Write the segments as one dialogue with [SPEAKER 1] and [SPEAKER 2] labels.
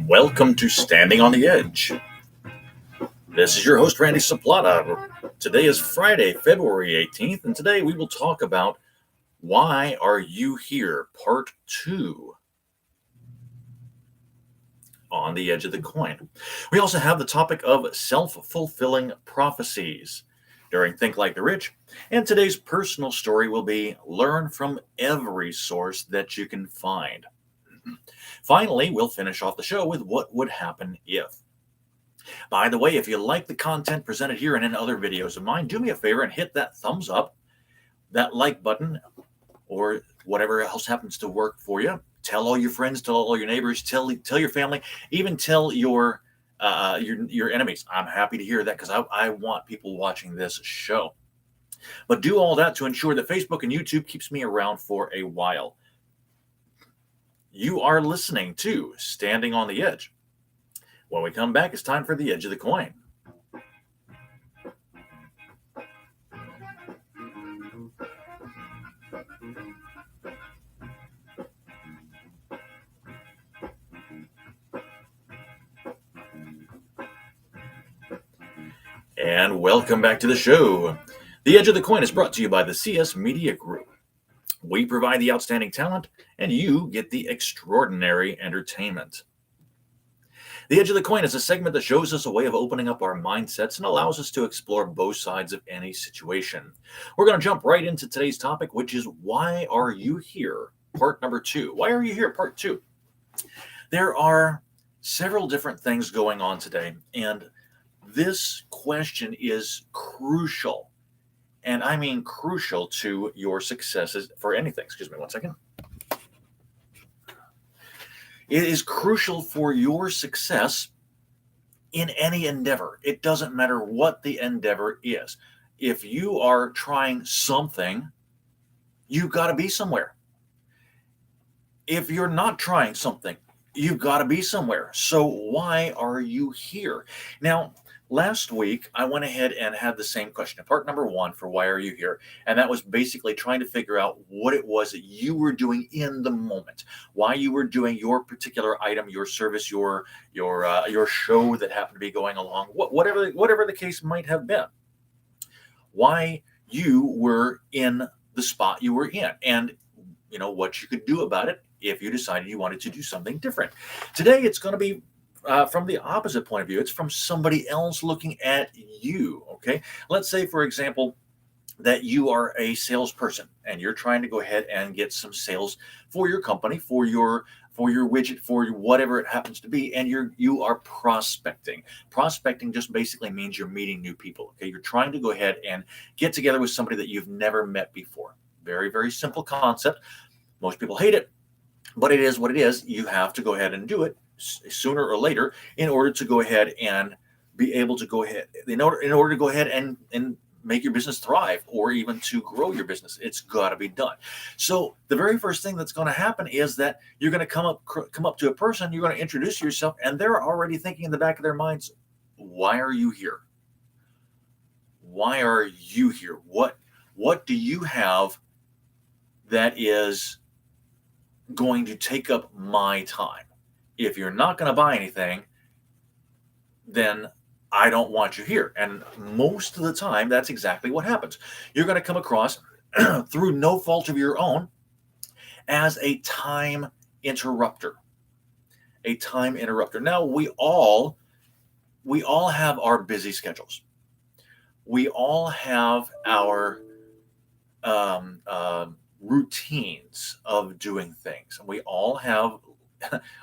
[SPEAKER 1] Welcome to Standing on the Edge. This is your host, Randy Saplata. Today is Friday, February 18th, and today we will talk about Why Are You Here? Part 2 on the edge of the coin. We also have the topic of self-fulfilling prophecies during Think Like the Rich, and today's personal story will be Learn from every source that you can find. Finally, we'll finish off the show with What Would Happen If. By the way, if you like the content presented here and in other videos of mine, do me a favor and hit that thumbs up, that like button, or whatever else happens to work for you. Tell all your friends, tell all your neighbors, tell your family, even tell your enemies. I'm happy to hear that because I want people watching this show. But do all that to ensure that Facebook and YouTube keeps me around for a while. You are listening to Standing on the Edge. When we come back, it's time for the edge of the coin. And welcome back to the show. The Edge of the Coin is brought to you by the CS Media Group. We provide the outstanding talent, and you get the extraordinary entertainment. The Edge of the Coin is a segment that shows us a way of opening up our mindsets and allows us to explore both sides of any situation. We're going to jump right into today's topic, which is Why Are You Here? Part number 2. Why are you here? Part 2. There are several different things going on today, and this question is crucial. And I mean crucial to your successes for anything. Excuse me one second. It is crucial for your success in any endeavor. It doesn't matter what the endeavor is. If you are trying something, you've got to be somewhere. If you're not trying something, you've got to be somewhere. So why are you here? Now, last week, I went ahead and had the same question, part number 1 for Why Are You Here? And that was basically trying to figure out what it was that you were doing in the moment, why you were doing your particular item, your service, your show that happened to be going along, whatever the case might have been, why you were in the spot you were in, and what you could do about it if you decided you wanted to do something different. Today, it's going to be from the opposite point of view. It's from somebody else looking at you, okay? Let's say, for example, that you are a salesperson and you're trying to go ahead and get some sales for your company, for your widget, for whatever it happens to be, and you are prospecting. Prospecting just basically means you're meeting new people, okay? You're trying to go ahead and get together with somebody that you've never met before. Very, very simple concept. Most people hate it, but it is what it is. You have to go ahead and do it sooner or later in order to go ahead and be able to go ahead in order to go ahead and make your business thrive, or even to grow your business. It's got to be done. So the very first thing that's going to happen is that you're going to come up to a person, you're going to introduce yourself, and they're already thinking in the back of their minds, why are you here? Why are you here? What do you have that is going to take up my time? If you're not going to buy anything, then I don't want you here. And most of the time, that's exactly what happens. You're going to come across, through no fault of your own, as a time interrupter. A time interrupter. Now, we all have our busy schedules. We all have our routines of doing things. We all have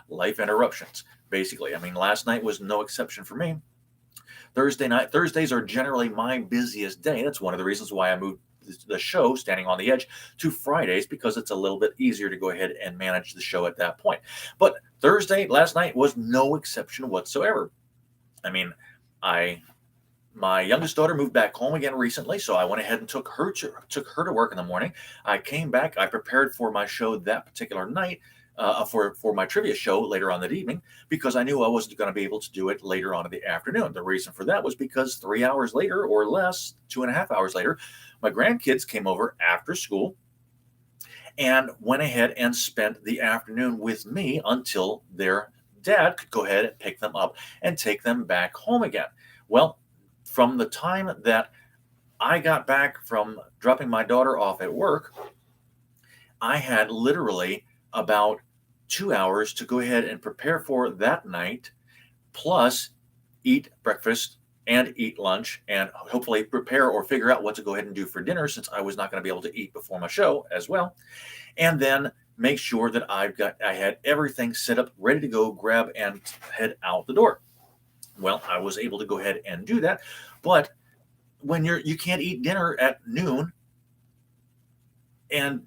[SPEAKER 1] life interruptions, basically. I mean, last night was no exception for me. Thursdays are generally my busiest day. That's one of the reasons why I moved the show, Standing on the Edge, to Fridays, because it's a little bit easier to go ahead and manage the show at that point. But last night was no exception whatsoever. I mean, my youngest daughter moved back home again recently, so I went ahead and took her to work in the morning. I came back, I prepared for my show that particular night, for my trivia show later on that evening, because I knew I wasn't going to be able to do it later on in the afternoon. The reason for that was because 3 hours later or less, 2.5 hours later, my grandkids came over after school and went ahead and spent the afternoon with me until their dad could go ahead and pick them up and take them back home again. Well, from the time that I got back from dropping my daughter off at work, I had literally about 2 hours to go ahead and prepare for that night, plus eat breakfast and eat lunch, and hopefully prepare or figure out what to go ahead and do for dinner, since I was not going to be able to eat before my show as well. And then make sure that I had everything set up, ready to go, grab and head out the door. Well, I was able to go ahead and do that. But when you can't eat dinner at noon and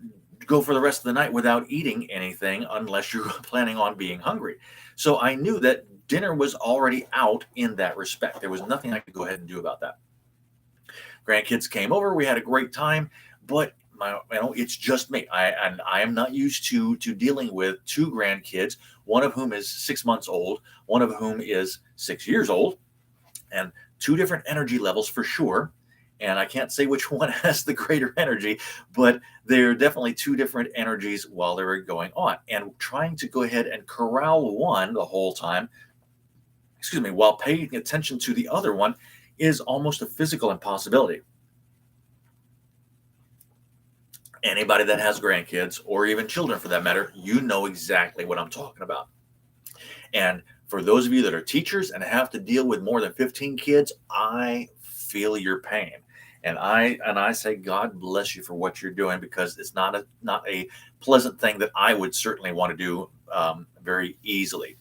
[SPEAKER 1] go for the rest of the night without eating anything unless you're planning on being hungry. So I knew that dinner was already out in that respect. There was nothing I could go ahead and do about that. Grandkids came over. We had a great time, but it's just me. I am not used to dealing with two grandkids, one of whom is 6 months old, one of whom is 6 years old, and two different energy levels for sure. And I can't say which one has the greater energy, but they're definitely two different energies while they were going on. And trying to go ahead and corral one the whole time, while paying attention to the other one, is almost a physical impossibility. Anybody that has grandkids, or even children for that matter, you know exactly what I'm talking about. And for those of you that are teachers and have to deal with more than 15 kids, I feel your pain. And I say, God bless you for what you're doing, because it's not a pleasant thing that I would certainly want to do very easily.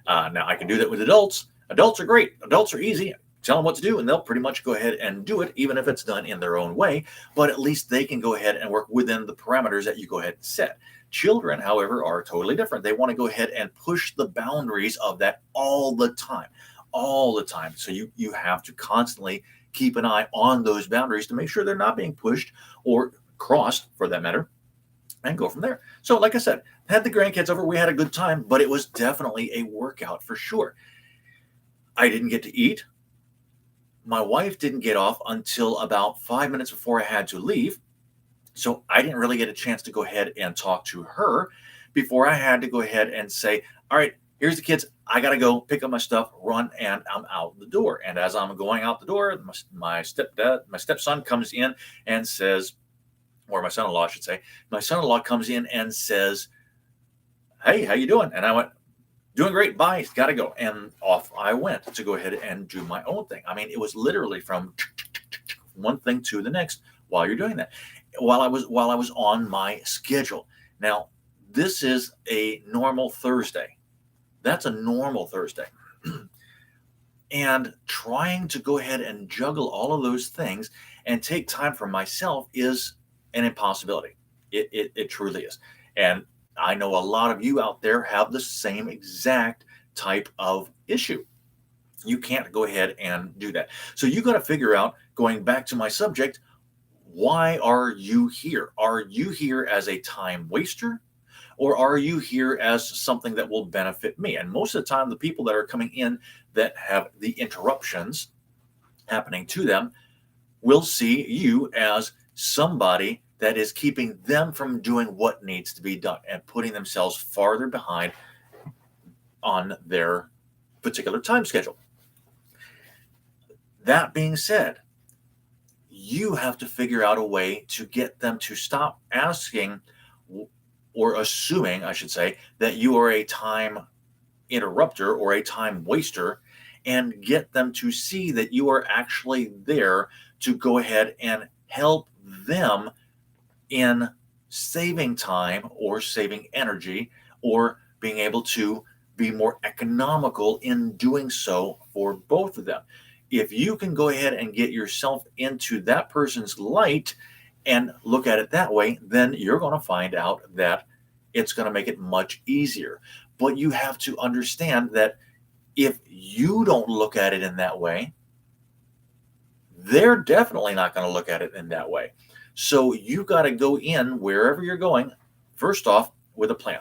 [SPEAKER 1] Now, I can do that with adults. Adults are great. Adults are easy. Tell them what to do, and they'll pretty much go ahead and do it, even if it's done in their own way. But at least they can go ahead and work within the parameters that you go ahead and set. Children, however, are totally different. They want to go ahead and push the boundaries of that all the time. So you have to constantly keep an eye on those boundaries to make sure they're not being pushed or crossed, for that matter, and go from there. So like I said, had the grandkids over, we had a good time, but it was definitely a workout for sure. I didn't get to eat. My wife didn't get off until about 5 minutes before I had to leave. So I didn't really get a chance to go ahead and talk to her before I had to go ahead and say, all right, here's the kids. I got to go pick up my stuff, run, and I'm out the door. And as I'm going out the door, my stepson comes in and says, or my son-in-law, I should say, my son-in-law comes in and says, hey, how you doing? And I went, doing great. Bye. Got to go. And off I went to go ahead and do my own thing. I mean, it was literally from one thing to the next while you're doing that, while I was on my schedule. Now, this is a normal Thursday. That's a normal Thursday. And trying to go ahead and juggle all of those things and take time for myself is an impossibility. It truly is. And I know a lot of you out there have the same exact type of issue. You can't go ahead and do that. So you got to figure out, going back to my subject, why are you here? Are you here as a time waster, or are you here as something that will benefit me? And most of the time, the people that are coming in that have the interruptions happening to them will see you as somebody that is keeping them from doing what needs to be done and putting themselves farther behind on their particular time schedule. That being said, you have to figure out a way to get them to stop asking, or assuming, I should say, that you are a time interrupter or a time waster, and get them to see that you are actually there to go ahead and help them in saving time or saving energy, or being able to be more economical in doing so for both of them. If you can go ahead and get yourself into that person's light and look at it that way, then you're going to find out that it's going to make it much easier. But you have to understand that if you don't look at it in that way, they're definitely not going to look at it in that way. So you got to go in wherever you're going, first off, with a plan.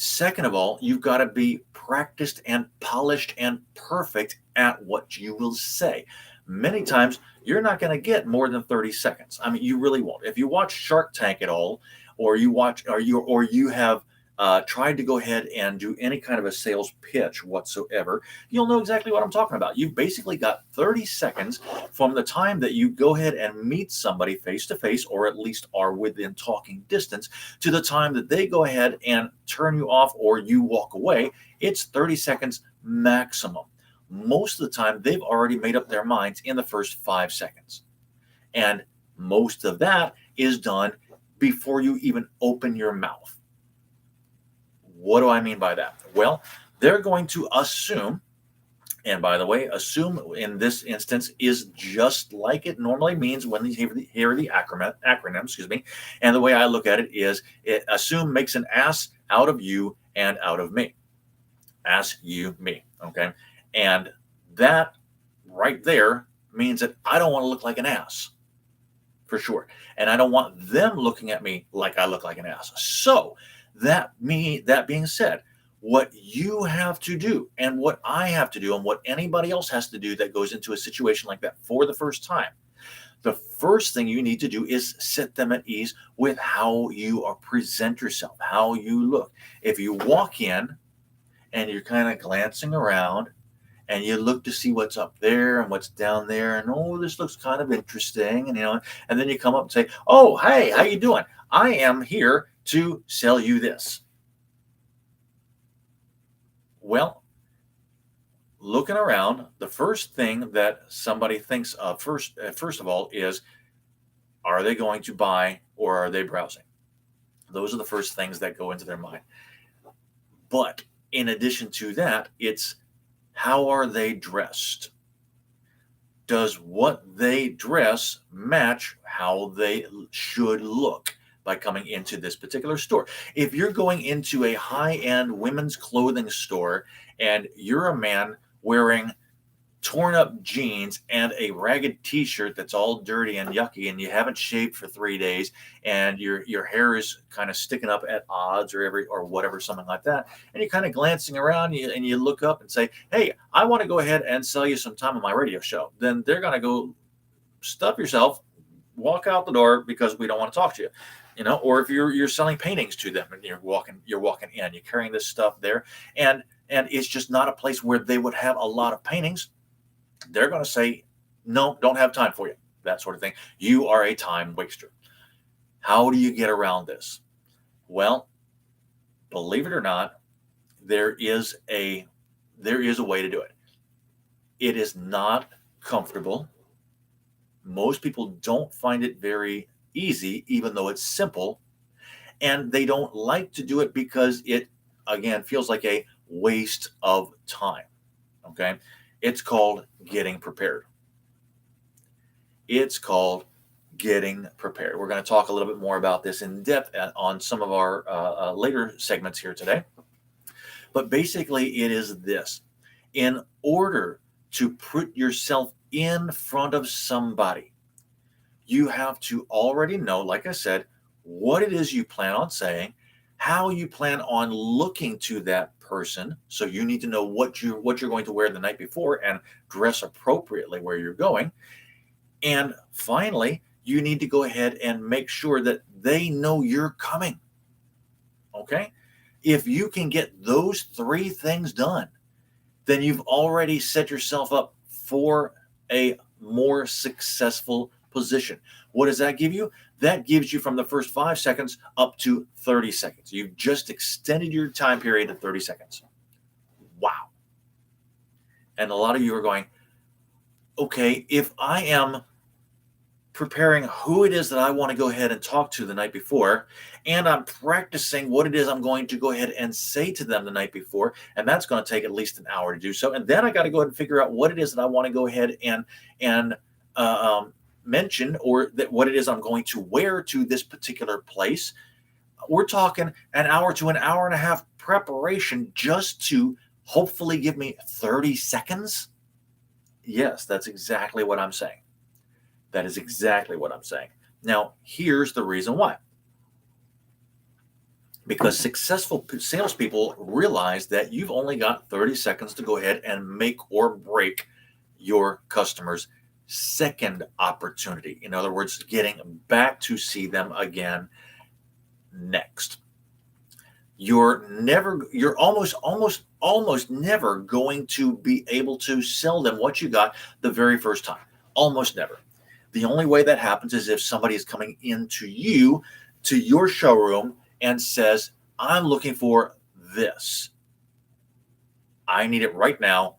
[SPEAKER 1] Second of all, you've got to be practiced and polished and perfect at what you will say. Many times, you're not going to get more than 30 seconds. I mean, you really won't. If you watch Shark Tank at all, or you have tried to go ahead and do any kind of a sales pitch whatsoever, you'll know exactly what I'm talking about. You've basically got 30 seconds from the time that you go ahead and meet somebody face to face, or at least are within talking distance, to the time that they go ahead and turn you off or you walk away. It's 30 seconds maximum. Most of the time, they've already made up their minds in the first 5 seconds. And most of that is done before you even open your mouth. What do I mean by that? Well, they're going to assume, and by the way, assume in this instance is just like it normally means when you hear the acronym, excuse me. And the way I look at it is, assume makes an ass out of you and out of me. Ass, you, me. Okay. And that right there means that I don't want to look like an ass, for sure. And I don't want them looking at me like I look like an ass. So that being said, what you have to do and what I have to do and what anybody else has to do that goes into a situation like that for the first time, the first thing you need to do is set them at ease with how you present yourself, how you look. If you walk in and you're kind of glancing around and you look to see what's up there and what's down there, and oh, this looks kind of interesting, and then you come up and say, oh, hey, how you doing? I am here to sell you this. Well, looking around, the first thing that somebody thinks of first of all is, are they going to buy or are they browsing? Those are the first things that go into their mind. But in addition to that, it's, how are they dressed? Does what they dress match how they should look by coming into this particular store? If you're going into a high-end women's clothing store and you're a man wearing torn up jeans and a ragged t-shirt that's all dirty and yucky, and you haven't shaved for 3 days, and your hair is kind of sticking up at odds or whatever, something like that, and you're kind of glancing around and you look up and say, hey, I want to go ahead and sell you some time on my radio show, then they're going to go, stuff yourself, walk out the door, because we don't want to talk to you. Or if you're selling paintings to them and you're walking in, you're carrying this stuff there, and it's just not a place where they would have a lot of paintings, they're going to say, no, don't have time for you, that sort of thing. You are a time waster. How do you get around this? Well, believe it or not, there is a way to do it. It is not comfortable. Most people don't find it very easy, even though it's simple, and they don't like to do it because it, again, feels like a waste of time. Okay. It's called getting prepared. It's called getting prepared. We're going to talk a little bit more about this in depth on some of our later segments here today. But basically, it is this. In order to put yourself in front of somebody, you have to already know, like I said, what it is you plan on saying, how you plan on looking to that person. So you need to know what you're going to wear the night before and dress appropriately where you're going. And finally, you need to go ahead and make sure that they know you're coming. Okay? If you can get those 3 things done, then you've already set yourself up for a more successful position. What does that give you? That gives you from the first 5 seconds up to 30 seconds. You've just extended your time period to 30 seconds. Wow. And a lot of you are going, okay, if I am preparing who it is that I want to go ahead and talk to the night before, and I'm practicing what it is I'm going to go ahead and say to them the night before, and that's going to take at least an hour to do so. And then I got to go ahead and figure out what it is that I want to go ahead and mention, or that what it is I'm going to wear to this particular place. We're talking an hour to an hour and a half preparation just to hopefully give me 30 seconds. Yes, that's exactly what I'm saying. That is exactly what I'm saying. Now, here's the reason why. because successful salespeople realize that you've only got 30 seconds to go ahead and make or break your customer's second opportunity. In other words, getting back to see them again next. You're almost never going to be able to sell them what you got the very first time. Almost never. The only way that happens is if somebody is coming into your showroom and says, I'm looking for this. I need it right now.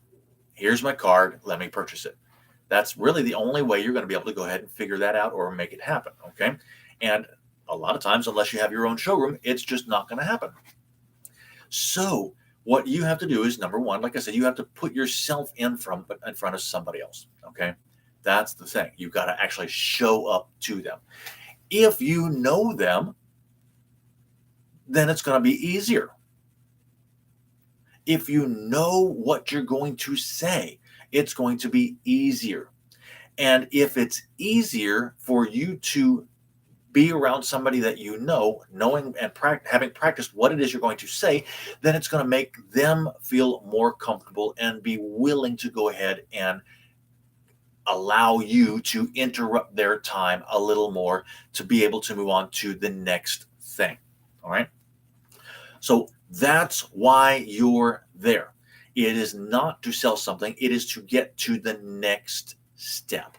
[SPEAKER 1] Here's my card. Let me purchase it. That's really the only way you're going to be able to go ahead and figure that out or make it happen. Okay. And a lot of times, unless you have your own showroom, it's just not going to happen. So what you have to do is, number one, like I said, you have to put yourself in front of somebody else. Okay. That's the thing. You've got to actually show up to them. If you know them, then it's going to be easier. If you know what you're going to say, it's going to be easier. And if it's easier for you to be around somebody that you know, knowing and having practiced what it is you're going to say, then it's going to make them feel more comfortable and be willing to go ahead and allow you to interrupt their time a little more to be able to move on to the next thing. All right. So that's why you're there. It is not to sell something. It is to get to the next step.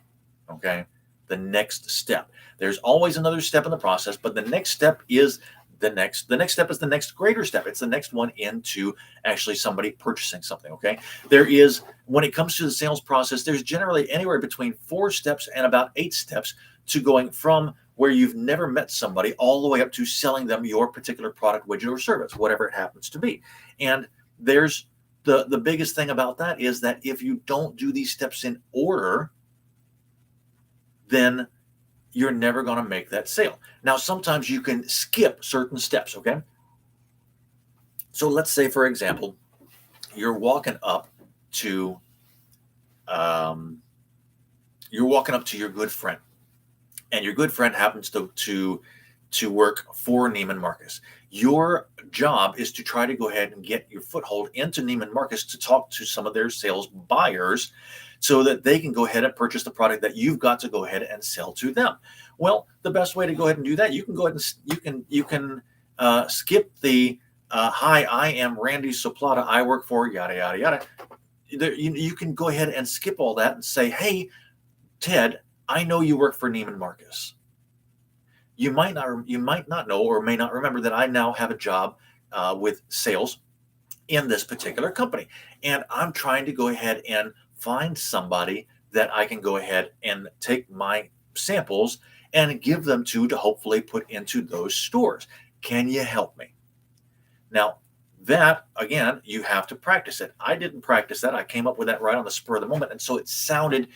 [SPEAKER 1] Okay. The next step. There's always another step in the process, but the next step is the next step is the next greater step. It's the next one into actually somebody purchasing something. Okay. There is, when it comes to the sales process, there's generally anywhere between 4 steps and about 8 steps to going from where you've never met somebody all the way up to selling them your particular product, widget, or service, whatever it happens to be. And there's the biggest thing about that is that if you don't do these steps in order, then you're never going to make that sale. Now, sometimes you can skip certain steps, okay? So let's say, for example, you're walking up to your good friend, and your good friend happens to work for Neiman Marcus. Your job is to try to go ahead and get your foothold into Neiman Marcus to talk to some of their sales buyers so that they can go ahead and purchase the product that you've got to go ahead and sell to them. Well, the best way to go ahead and do that, you can go ahead and you can skip the hi, I am Randy Soplata, I work for yada yada yada. You can go ahead and skip all that and say, hey, Ted, I know you work for Neiman Marcus. You might not know or may not remember that I now have a job with sales in this particular company, and I'm trying to go ahead and find somebody that I can go ahead and take my samples and give them to hopefully put into those stores. Can you help me? Now, that, again, you have to practice it. I didn't practice that. I came up with that right on the spur of the moment, and so it sounded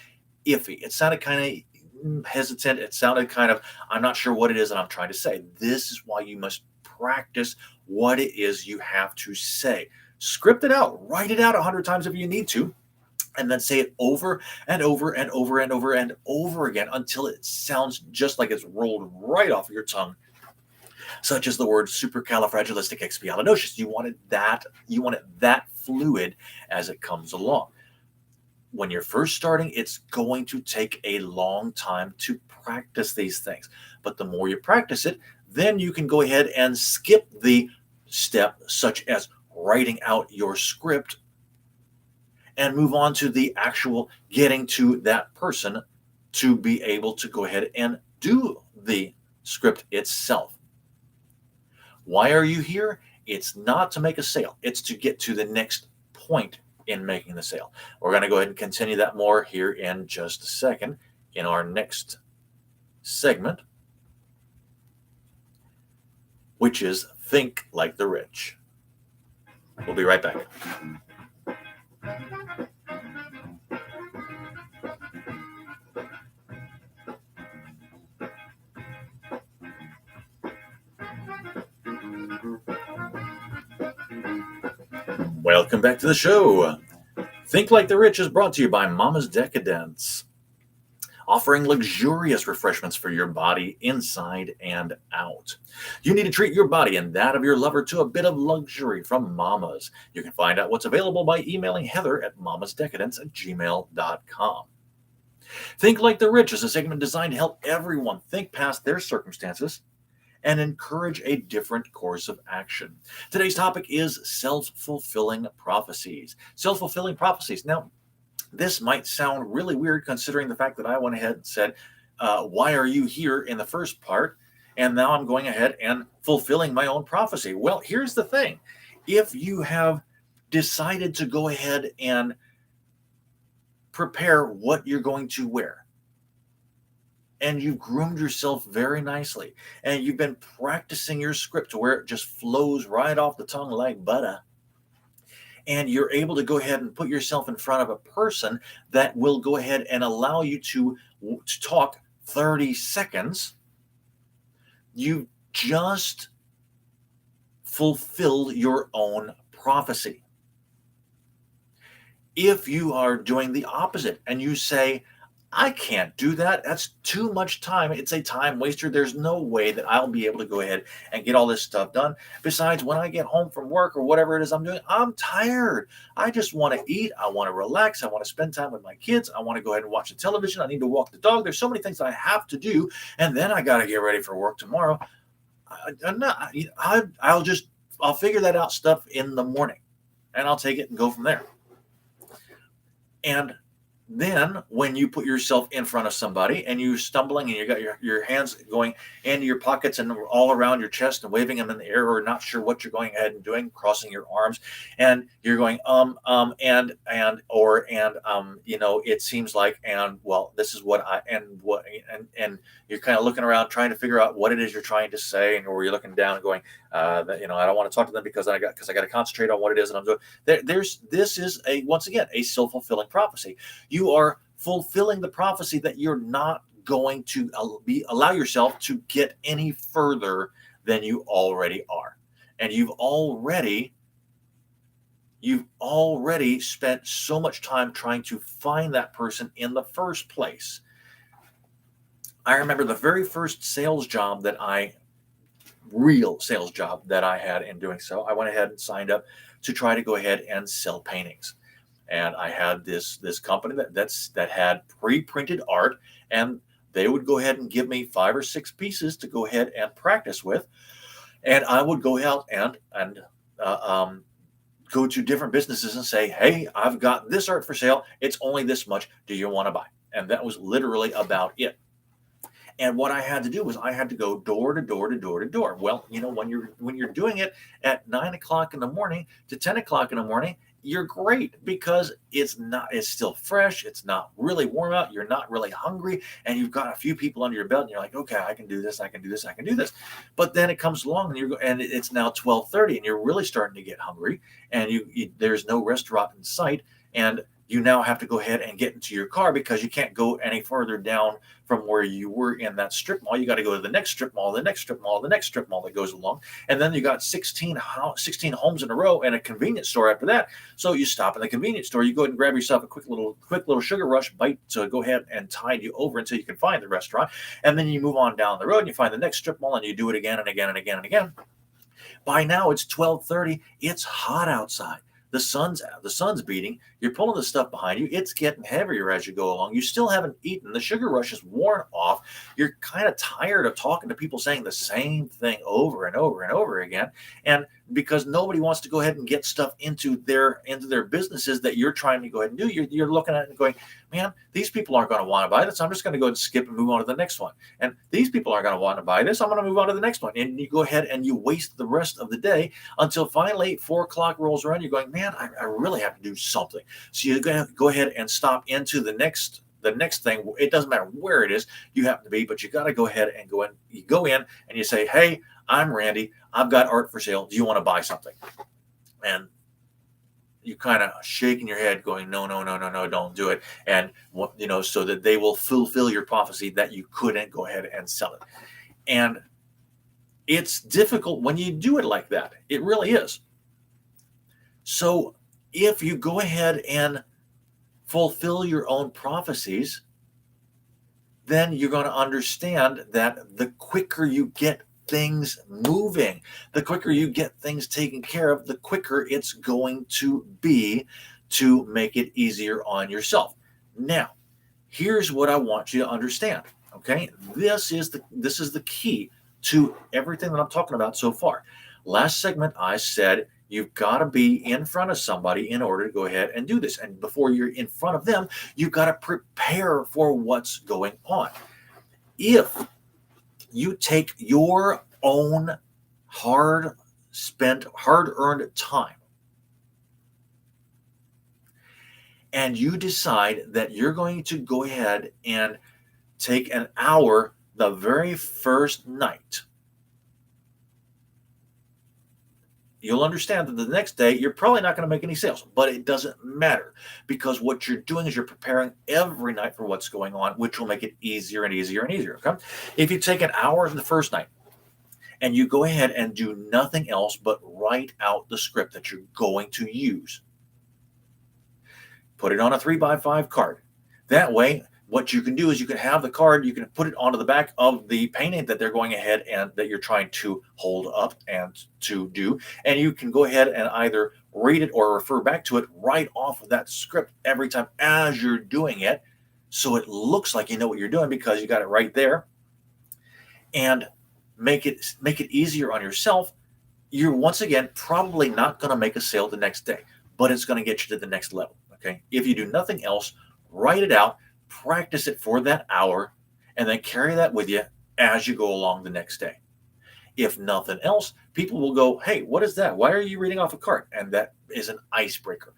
[SPEAKER 1] iffy. It sounded kind of hesitant. It sounded kind of, I'm not sure what it is that I'm trying to say. This is why you must practice what it is you have to say. Script it out. Write it out 100 times if you need to, and then say it over and over and over and over and over again until it sounds just like it's rolled right off your tongue, such as the word supercalifragilisticexpialidocious. You want it that fluid as it comes along. When you're first starting, it's going to take a long time to practice these things. But the more you practice it, then you can go ahead and skip the step such as writing out your script and move on to the actual getting to that person to be able to go ahead and do the script itself. Why are you here? It's not to make a sale. It's to get to the next point in making the sale. We're going to go ahead and continue that more here in just a second in our next segment, which is Think Like the Rich. We'll be right back. Welcome back to the show. Think Like the Rich is brought to you by Mama's Decadence. offering luxurious refreshments for your body inside and out. You need to treat your body and that of your lover to a bit of luxury from Mama's. You can find out what's available by emailing Heather at mamasdecadence@gmail.com. Think Like the Rich is a segment designed to help everyone think past their circumstances and encourage a different course of action. Today's topic is self-fulfilling prophecies. Self-fulfilling prophecies. Now, this might sound really weird considering the fact that I went ahead and said, why are you here in the first part? And now I'm going ahead and fulfilling my own prophecy. Well, here's the thing. If you have decided to go ahead and prepare what you're going to wear, and you've groomed yourself very nicely, and you've been practicing your script to where it just flows right off the tongue like butter, and you're able to go ahead and put yourself in front of a person that will go ahead and allow you to talk 30 seconds, you just fulfilled your own prophecy. If you are doing the opposite and you say, I can't do that. That's too much time. It's a time waster. There's no way that I'll be able to go ahead and get all this stuff done. Besides, when I get home from work or whatever it is I'm doing, I'm tired. I just want to eat. I want to relax. I want to spend time with my kids. I want to go ahead and watch the television. I need to walk the dog. There's so many things I have to do. And then I got to get ready for work tomorrow. I'll figure that out stuff in the morning and I'll take it and go from there. And then when you put yourself in front of somebody and you're stumbling and you got your hands going into your pockets and all around your chest and waving them in the air or not sure what you're going ahead and doing, crossing your arms, and you're going, it seems like, and well, this is what and you're kind of looking around trying to figure out what it is you're trying to say, and or you're looking down and going, I don't want to talk to them because I got to concentrate on what it is that I'm doing. This is once again a self-fulfilling prophecy. You are fulfilling the prophecy that you're not going to allow yourself to get any further than you already are, and you've already spent so much time trying to find that person in the first place. I remember the very first real sales job that I had. In doing so, I went ahead and signed up to try to go ahead and sell paintings. And I had this company that had pre-printed art, and they would go ahead and give me 5 or 6 pieces to go ahead and practice with, and I would go out and go to different businesses and say, hey, I've got this art for sale. It's only this much. Do you want to buy? And that was literally about it. And what I had to do was I had to go door to door to door to door. Well, when you're doing it at 9 o'clock in the morning to 10 o'clock in the morning, you're great because it's still fresh. It's not really warm out. You're not really hungry, and you've got a few people under your belt, and you're like, okay, I can do this. I can do this. I can do this. But then it comes along, and it's now 12:30, and you're really starting to get hungry, and there's no restaurant in sight, and you now have to go ahead and get into your car because you can't go any further down from where you were in that strip mall. You got to go to the next strip mall, the next strip mall, the next strip mall that goes along. And then you got 16 homes in a row and a convenience store after that. So you stop in the convenience store, you go ahead and grab yourself a quick little sugar rush bite to go ahead and tide you over until you can find the restaurant. And then you move on down the road and you find the next strip mall and you do it again and again and again and again. By now it's 12:30. It's hot outside. The sun's beating. You're pulling the stuff behind you. It's getting heavier as you go along. You still haven't eaten. The sugar rush is worn off. You're kind of tired of talking to people saying the same thing over and over and over again. And because nobody wants to go ahead and get stuff into their businesses that you're trying to go ahead and do, you're looking at it and going, man, these people aren't going to want to buy this. I'm just going to go and skip and move on to the next one. And these people aren't going to want to buy this. I'm going to move on to the next one. And you go ahead and you waste the rest of the day until finally 4 o'clock rolls around. You're going, man, I really have to do something. So you're going to go ahead and stop into the next thing. It doesn't matter where it is you happen to be, but you got to go ahead and go in. You go in and you say, hey, I'm Randy. I've got art for sale. Do you want to buy something? And you kind of shaking your head going, no, don't do it. And so that they will fulfill your prophecy that you couldn't go ahead and sell it. And it's difficult when you do it like that. It really is. So if you go ahead and fulfill your own prophecies, then you're going to understand that the quicker you get things moving, the quicker you get things taken care of, the quicker it's going to be to make it easier on yourself. Now, here's what I want you to understand. Okay, this is the key to everything that I'm talking about so far. Last segment, I said you've got to be in front of somebody in order to go ahead and do this. And before you're in front of them, you've got to prepare for what's going on. If you take your own hard earned time and you decide that you're going to go ahead and take an hour the very first night, you'll understand that the next day you're probably not going to make any sales, but it doesn't matter, because what you're doing is you're preparing every night for what's going on, which will make it easier and easier and easier. Okay. If you take an hour the first night and you go ahead and do nothing else but write out the script that you're going to use, put it on a 3x5 card. That way, what you can do is you can have the card, you can put it onto the back of the painting that they're going ahead and that you're trying to hold up and to do. And you can go ahead and either read it or refer back to it right off of that script every time as you're doing it. So it looks like you know what you're doing because you got it right there. And make it easier on yourself. You're once again probably not going to make a sale the next day, but it's going to get you to the next level. Okay. If you do nothing else, write it out, practice it for that hour, and then carry that with you as you go along the next day. If nothing else, people will go, hey, what is that? Why are you reading off a card? And that is an icebreaker.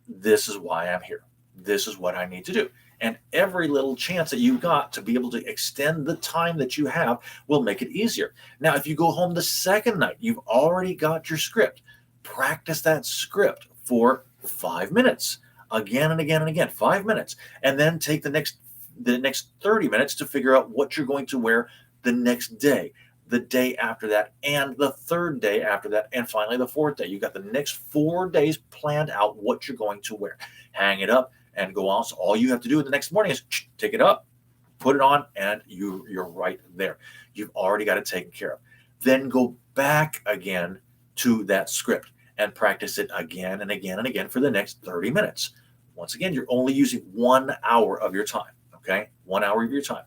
[SPEAKER 1] This is why I'm here. This is what I need to do. And every little chance that you got to be able to extend the time that you have will make it easier. Now, if you go home the second night, you've already got your script. Practice that script for 5 minutes. Again and again and again, 5 minutes, and then take the next 30 minutes to figure out what you're going to wear the next day, the day after that, and the third day after that, and finally the fourth day. You got the next 4 days planned out what you're going to wear. Hang it up and go on. So all you have to do the next morning is take it up, put it on, and you're right there. You've already got it taken care of. Then go back again to that script and practice it again and again and again for the next 30 minutes. Once again, you're only using 1 hour of your time, okay? 1 hour of your time.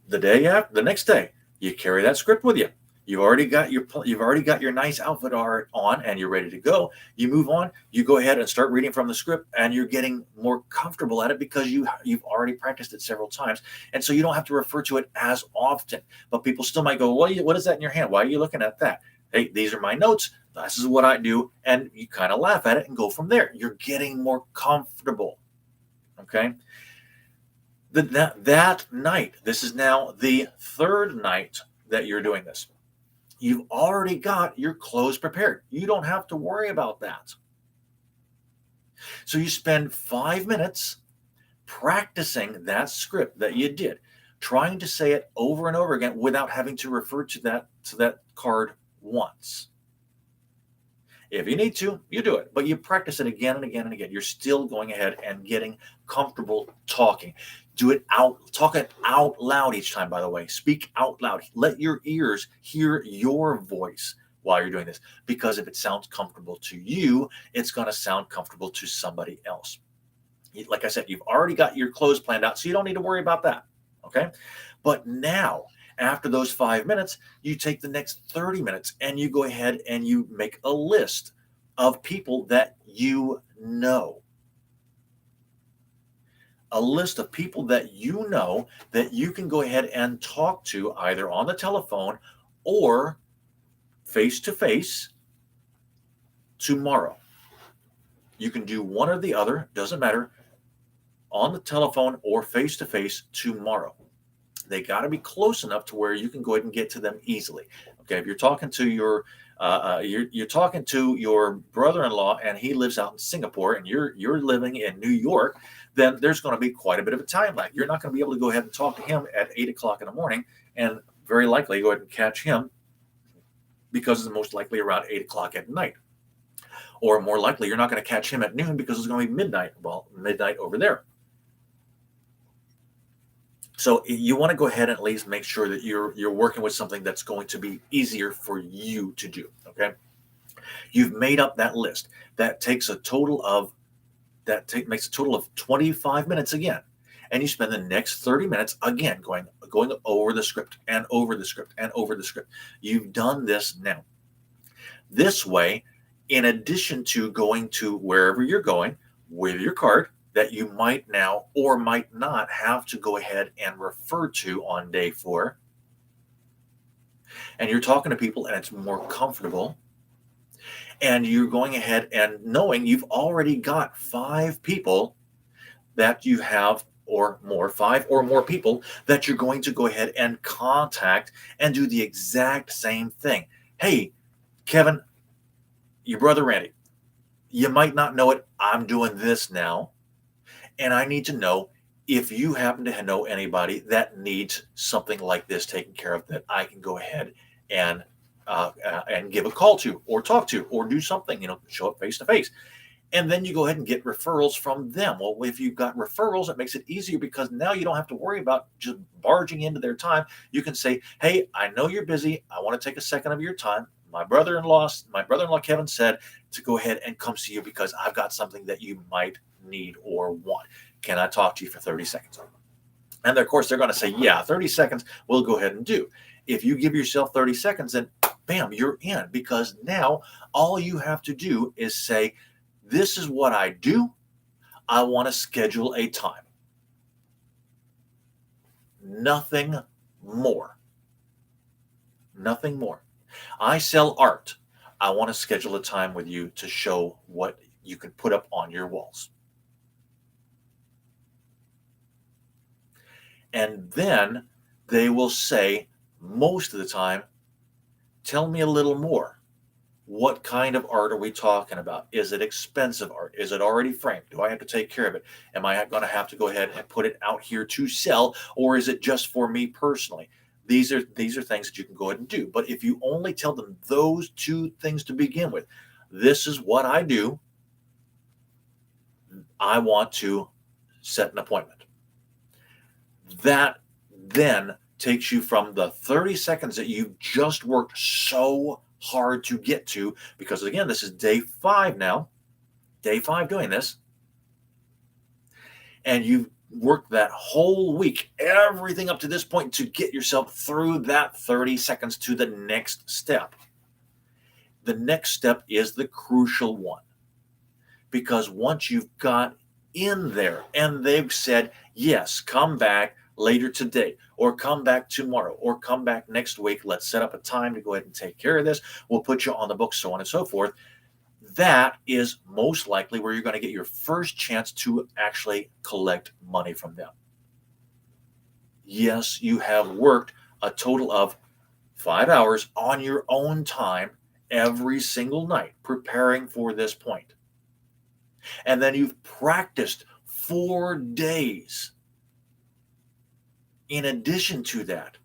[SPEAKER 1] The next day, you carry that script with you. You've already got your nice outfit on and you're ready to go. You move on, you go ahead and start reading from the script, and you're getting more comfortable at it because you've already practiced it several times. And so you don't have to refer to it as often. But people still might go, what is that in your hand? Why are you looking at that? Hey, these are my notes. This is what I do. And you kind of laugh at it and go from there. You're getting more comfortable. Okay. That night, this is now the third night that you're doing this. You've already got your clothes prepared. You don't have to worry about that. So you spend 5 minutes practicing that script that you did, trying to say it over and over again without having to refer to that card once. If you need to, you do it, but you practice it again and again and again. You're still going ahead and getting comfortable talking. Talk it out loud each time, by the way. Speak out loud. Let your ears hear your voice while you're doing this, because if it sounds comfortable to you, it's going to sound comfortable to somebody else. Like I said, you've already got your clothes planned out, so you don't need to worry about that. Okay? But now, after those 5 minutes, you take the next 30 minutes and you go ahead and you make a list of people that you know. A list of people that you know that you can go ahead and talk to either on the telephone or face to face tomorrow. You can do one or the other, doesn't matter, on the telephone or face to face tomorrow. They got to be close enough to where you can go ahead and get to them easily. Okay, if you're talking to you're talking to your brother-in-law and he lives out in Singapore and you're living in New York, then there's going to be quite a bit of a time lag. You're not going to be able to go ahead and talk to him at 8 o'clock in the morning and very likely go ahead and catch him, because it's most likely around 8 o'clock at night. Or more likely, you're not going to catch him at noon because it's going to be midnight. Well, midnight over there. So you want to go ahead and at least make sure that you're working with something that's going to be easier for you to do. Okay. You've made up that list. That takes a total of makes a total of 25 minutes again. And you spend the next 30 minutes again going over the script and over the script and over the script. You've done this now. This way, in addition to going to wherever you're going with your card that you might now or might not have to go ahead and refer to on day 4, and you're talking to people and it's more comfortable, and you're going ahead and knowing you've already got 5 people that you have or more, 5 or more people that you're going to go ahead and contact and do the exact same thing. Hey, Kevin, your brother Randy, you might not know it. I'm doing this now. And I need to know if you happen to know anybody that needs something like this taken care of, that I can go ahead and give a call to or talk to or do something, show up face to face. And then you go ahead and get referrals from them. Well, if you've got referrals, it makes it easier because now you don't have to worry about just barging into their time. You can say, hey, I know you're busy. I want to take a second of your time. My brother-in-law Kevin said to go ahead and come see you because I've got something that you might need or want. Can I talk to you for 30 seconds? And of course, they're going to say, yeah, 30 seconds, we'll go ahead and do. If you give yourself 30 seconds, then bam, you're in, because now all you have to do is say, this is what I do. I want to schedule a time. Nothing more. Nothing more. I sell art. I want to schedule a time with you to show what you can put up on your walls. And then they will say, most of the time, tell me a little more. What kind of art are we talking about? Is it expensive art? Is it already framed? Do I have to take care of it? Am I going to have to go ahead and put it out here to sell? Or is it just for me personally? These are things that you can go ahead and do. But if you only tell them those 2 things to begin with, this is what I do. I want to set an appointment. That then takes you from the 30 seconds that you've just worked so hard to get to, because again, this is day 5 now, day 5 doing this, and you've worked that whole week, everything up to this point, to get yourself through that 30 seconds to the next step. The next step is the crucial one, because once you've got in there and they've said, yes, come back later today, or come back tomorrow, or come back next week, let's set up a time to go ahead and take care of this, we'll put you on the books, so on and so forth. That is most likely where you're going to get your first chance to actually collect money from them. Yes, you have worked a total of 5 hours on your own time every single night preparing for this point. And then you've practiced 4 days in addition to that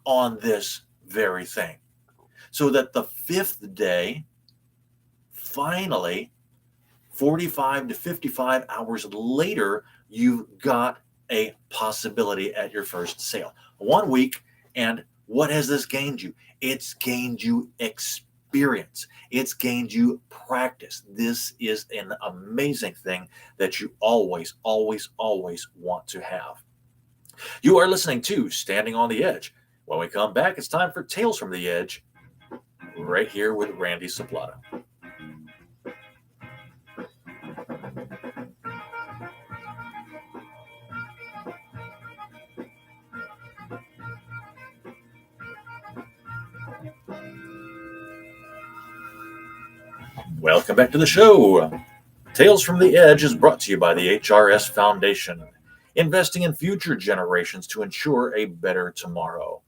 [SPEAKER 1] on this very thing, so that the 5th day, finally, 45 to 55 hours later, you've got a possibility at your first sale. 1 week, and what has this gained you? It's gained you experience. It's gained you practice. This is an amazing thing that you always, always, always want to have. You are listening to Standing on the Edge. When we come back, it's time for Tales from the Edge, right here with Randy Saplata. Welcome back to the show. Tales from the Edge is brought to you by the HRS Foundation, investing in future generations to ensure a better tomorrow.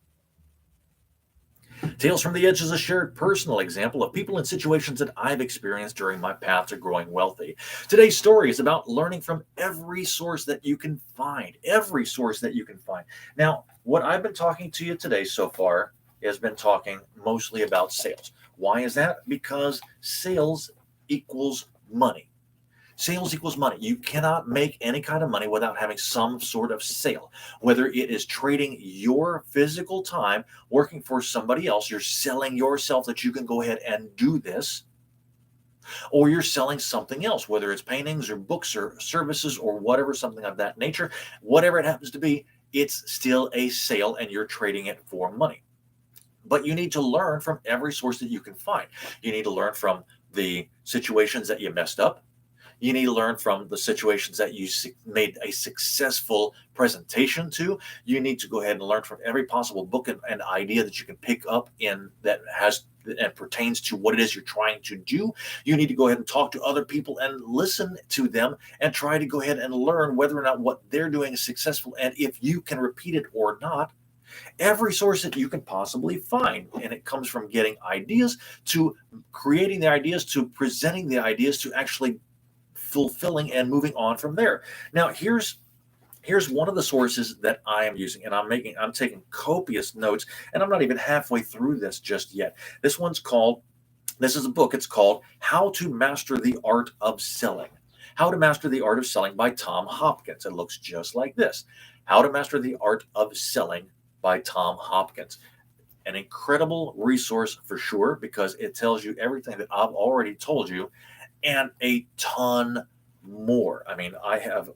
[SPEAKER 1] Tales from the Edge is a shared personal example of people and situations that I've experienced during my path to growing wealthy. Today's story is about learning from every source that you can find. Every source that you can find. Now, what I've been talking to you today so far has been talking mostly about sales. Why is that? Because sales equals money. Sales equals money. You cannot make any kind of money without having some sort of sale. Whether it is trading your physical time, working for somebody else, you're selling yourself that you can go ahead and do this, or you're selling something else, whether it's paintings or books or services or whatever, something of that nature, whatever it happens to be, it's still a sale and you're trading it for money. But you need to learn from every source that you can find. You need to learn from the situations that you messed up. You need to learn from the situations that you made a successful presentation to. You need to go ahead and learn from every possible book and idea that you can pick up in that has and pertains to what it is you're trying to do. You need to go ahead and talk to other people and listen to them and try to go ahead and learn whether or not what they're doing is successful and if you can repeat it or not. Every source that you can possibly find. And it comes from getting ideas to creating the ideas to presenting the ideas to actually fulfilling and moving on from there. Now, here's one of the sources that I am using, and I'm taking copious notes, and I'm not even halfway through this just yet. This is a book. It's called How to Master the Art of Selling. How to Master the Art of Selling by Tom Hopkins. It looks just like this. How to Master the Art of Selling by Tom Hopkins. An incredible resource for sure, because it tells you everything that I've already told you and a ton more. I mean, I have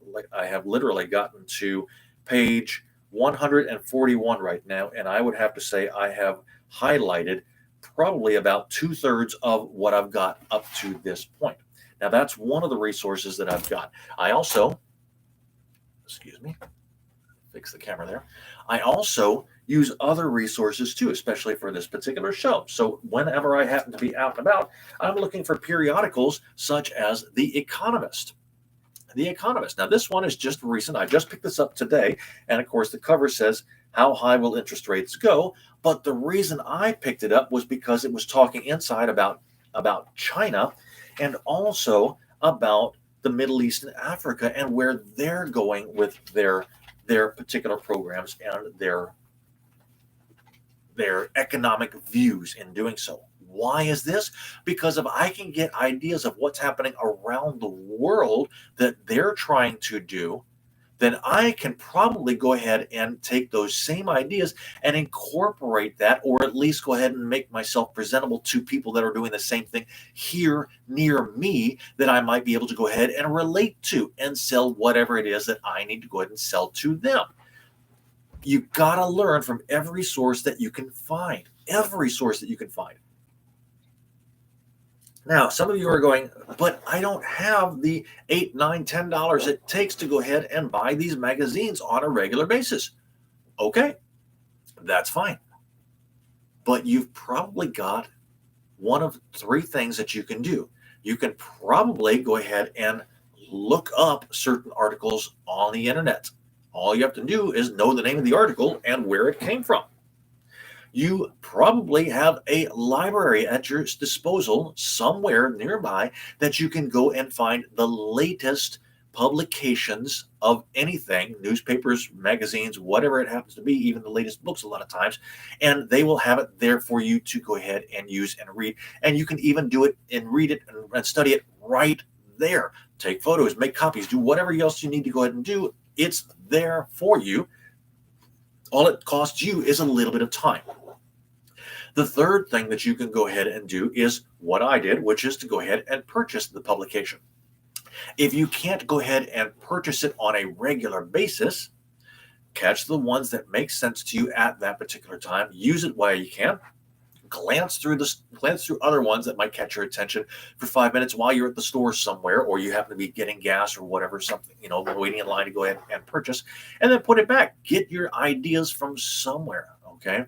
[SPEAKER 1] literally gotten to page 141 right now, and I would have to say I have highlighted probably about 2/3 of what I've got up to this point. Now, that's one of the resources that I've got. I also, excuse me, fix the camera there. I also use other resources too, especially for this particular show. So whenever I happen to be out and about, I'm looking for periodicals such as The Economist. The Economist. Now, this one is just recent. I just picked this up today. And of course, the cover says, "How high will interest rates go?" But the reason I picked it up was because it was talking inside about China and also about the Middle East and Africa and where they're going with their particular programs and their economic views in doing so. Why is this? Because if I can get ideas of what's happening around the world that they're trying to do, then I can probably go ahead and take those same ideas and incorporate that, or at least go ahead and make myself presentable to people that are doing the same thing here near me that I might be able to go ahead and relate to and sell whatever it is that I need to go ahead and sell to them. You got to learn from every source that you can find. Every source that you can find. Now, some of you are going, but I don't have the $8, $9, $10 it takes to go ahead and buy these magazines on a regular basis. Okay, that's fine. But you've probably got one of three things that you can do. You can probably go ahead and look up certain articles on the internet. All you have to do is know the name of the article and where it came from. You probably have a library at your disposal somewhere nearby that you can go and find the latest publications of anything, newspapers, magazines, whatever it happens to be, even the latest books a lot of times, and they will have it there for you to go ahead and use and read. And you can even do it and read it and study it right there. Take photos, make copies, do whatever else you need to go ahead and do. It's there for you. All it costs you is a little bit of time. The third thing that you can go ahead and do is what I did, which is to go ahead and purchase the publication. If you can't go ahead and purchase it on a regular basis, catch the ones that make sense to you at that particular time. Use it while you can. Glance through other ones that might catch your attention for 5 minutes while you're at the store somewhere, or you happen to be getting gas or whatever, something, waiting in line to go ahead and purchase, and then put it back. Get your ideas from somewhere, okay?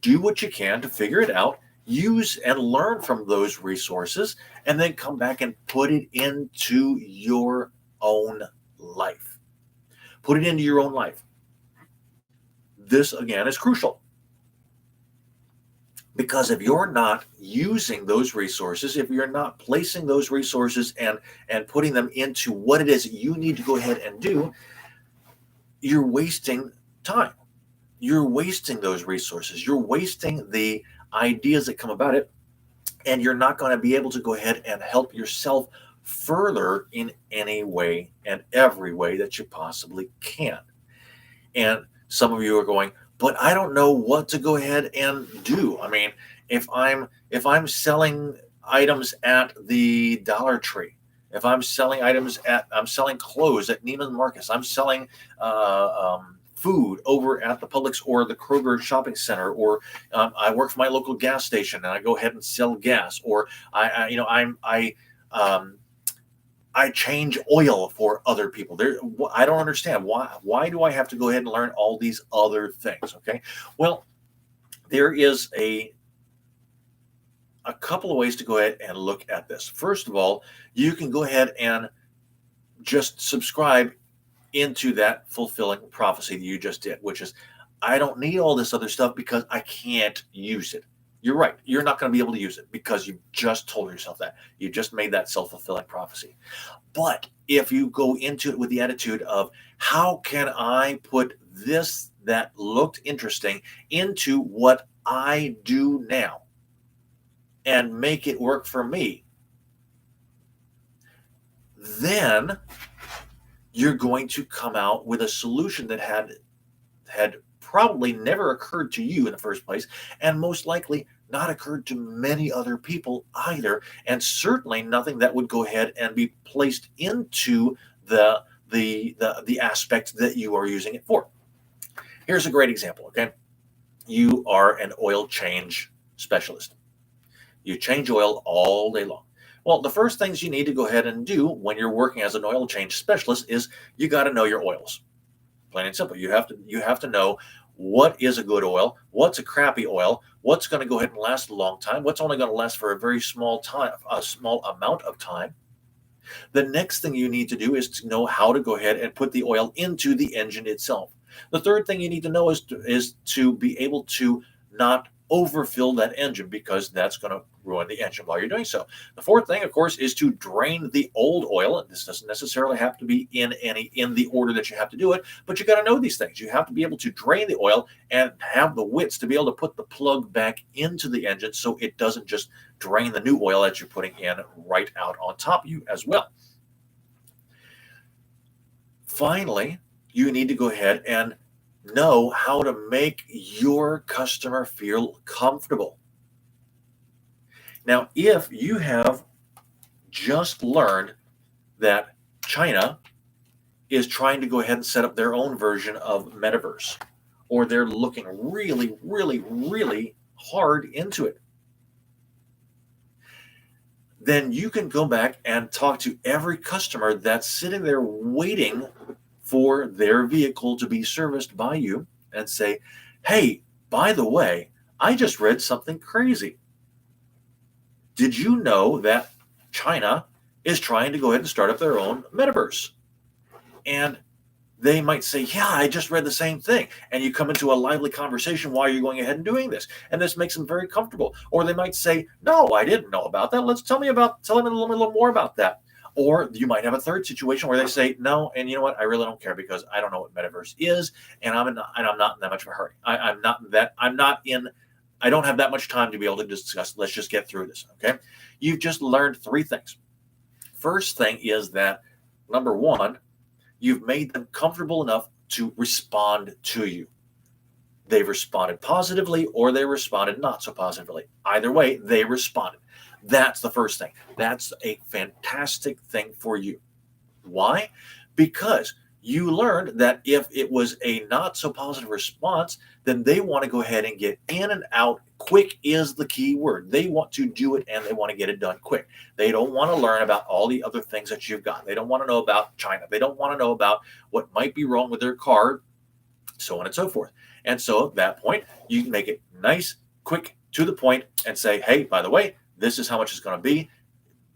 [SPEAKER 1] Do what you can to figure it out, use and learn from those resources, and then come back and put it into your own life. Put it into your own life. This, again, is crucial. Because if you're not using those resources, if you're not placing those resources and putting them into what it is that you need to go ahead and do, you're wasting time. You're wasting those resources. You're wasting the ideas that come about it, and you're not going to be able to go ahead and help yourself further in any way and every way that you possibly can. And some of you are going, but I don't know what to go ahead and do. I mean, if I'm selling items at the Dollar Tree, if I'm selling clothes at Neiman Marcus, I'm selling food over at the Publix or the Kroger shopping center, or I work for my local gas station and I go ahead and sell gas, or um, I change oil for other people. I don't understand why do I have to go ahead and learn all these other things? Okay, well, there is a couple of ways to go ahead and look at this. First of all, you can go ahead and just subscribe into that fulfilling prophecy that you just did, which is, I don't need all this other stuff because I can't use it. You're right. You're not going to be able to use it because you just told yourself that. You just made that self-fulfilling prophecy. But if you go into it with the attitude of, how can I put this that looked interesting into what I do now and make it work for me, then you're going to come out with a solution that had probably never occurred to you in the first place, and most likely not occurred to many other people either, and certainly nothing that would go ahead and be placed into the aspect that you are using it for. Here's a great example. Okay, you are an oil change specialist. You change oil all day long. Well, the first things you need to go ahead and do when you're working as an oil change specialist is you got to know your oils. Plain and simple. You have to know what is a good oil, what's a crappy oil, what's going to go ahead and last a long time, what's only going to last for a very small amount of time. The next thing you need to do is to know how to go ahead and put the oil into the engine itself. The third thing you need to know is to be able to not overfill that engine, because that's going to ruin the engine while you're doing so. The fourth thing, of course, is to drain the old oil. And this doesn't necessarily have to be in the order that you have to do it, but you got to know these things. You have to be able to drain the oil and have the wits to be able to put the plug back into the engine so it doesn't just drain the new oil that you're putting in right out on top of you as well. Finally, you need to go ahead and know how to make your customer feel comfortable. Now, if you have just learned that China is trying to go ahead and set up their own version of metaverse, or they're looking really, really, really hard into it, then you can go back and talk to every customer that's sitting there waiting for their vehicle to be serviced by you and say, hey, by the way, I just read something crazy. Did you know that China is trying to go ahead and start up their own metaverse? And they might say, yeah, I just read the same thing. And you come into a lively conversation while you're going ahead and doing this. And this makes them very comfortable. Or they might say, no, I didn't know about that. Tell me a little more about that. Or you might have a third situation where they say, no, and you know what? I really don't care because I don't know what metaverse is, and I'm not in that much of a hurry. I don't have that much time to be able to discuss. Let's just get through this, okay? You've just learned three things. First thing is that, number one, you've made them comfortable enough to respond to you. They've responded positively or they responded not so positively. Either way, they responded. That's the first thing. That's a fantastic thing for you. Why? Because you learned that if it was a not so positive response, then they want to go ahead and get in and out. Quick is the key word. They want to do it and they want to get it done quick. They don't want to learn about all the other things that you've got. They don't want to know about China. They don't want to know about what might be wrong with their car, so on and so forth. And so at that point, you can make it nice, quick, to the point, and say, hey, by the way, this is how much it's going to be.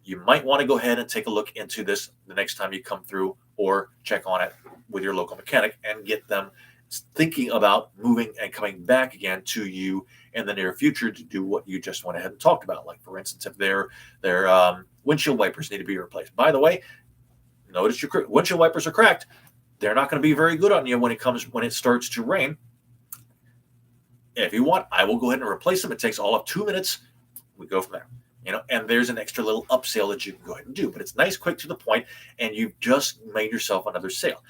[SPEAKER 1] You might want to go ahead and take a look into this the next time you come through, or check on it with your local mechanic and get them thinking about moving and coming back again to you in the near future to do what you just went ahead and talked about. Like, for instance, if their windshield wipers need to be replaced. By the way, notice your windshield wipers are cracked. They're not going to be very good on you when it starts to rain. If you want, I will go ahead and replace them. It takes all of 2 minutes. We go from there. and there's an extra little upsell that you can go ahead and do. But it's nice, quick, to the point, and you've just made yourself another sale.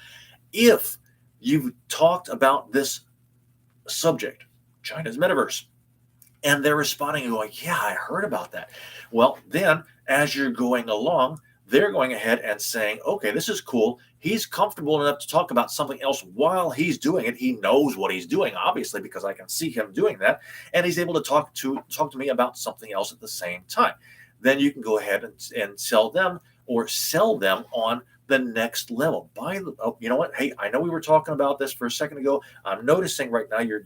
[SPEAKER 1] If you've talked about this subject, China's metaverse, and they're responding and going, yeah, I heard about that. Well, then as you're going along, they're going ahead and saying, okay, this is cool. He's comfortable enough to talk about something else while he's doing it. He knows what he's doing, obviously, because I can see him doing that. And he's able to talk to me about something else at the same time. Then you can go ahead and sell them on the next level. You know what? Hey, I know we were talking about this for a second ago. I'm noticing right now your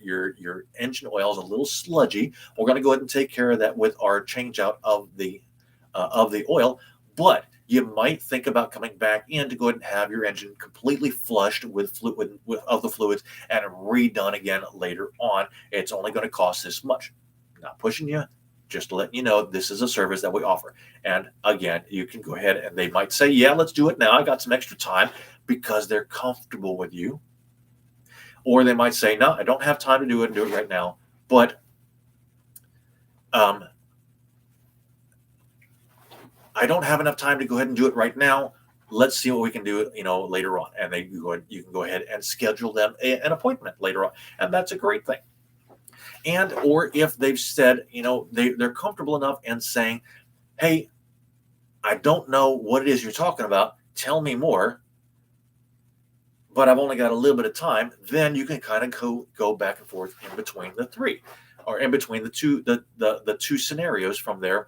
[SPEAKER 1] engine oil is a little sludgy. We're going to go ahead and take care of that with our change out of the oil. But you might think about coming back in to go ahead and have your engine completely flushed with the fluids and redone again later on. It's only going to cost this much. Not pushing you, just to let you know this is a service that we offer. And again, you can go ahead and they might say, yeah, let's do it now. I got some extra time, because they're comfortable with you. Or they might say, no, I don't have time to do it right now. But I don't have enough time to go ahead and do it right now. Let's see what we can do, later on. And you can go ahead and schedule them an appointment later on. And that's a great thing. And, or if they've said, they're comfortable enough and saying, hey, I don't know what it is you're talking about. Tell me more. But I've only got a little bit of time. Then you can kind of go back and forth in between the three, or in between the two scenarios from there,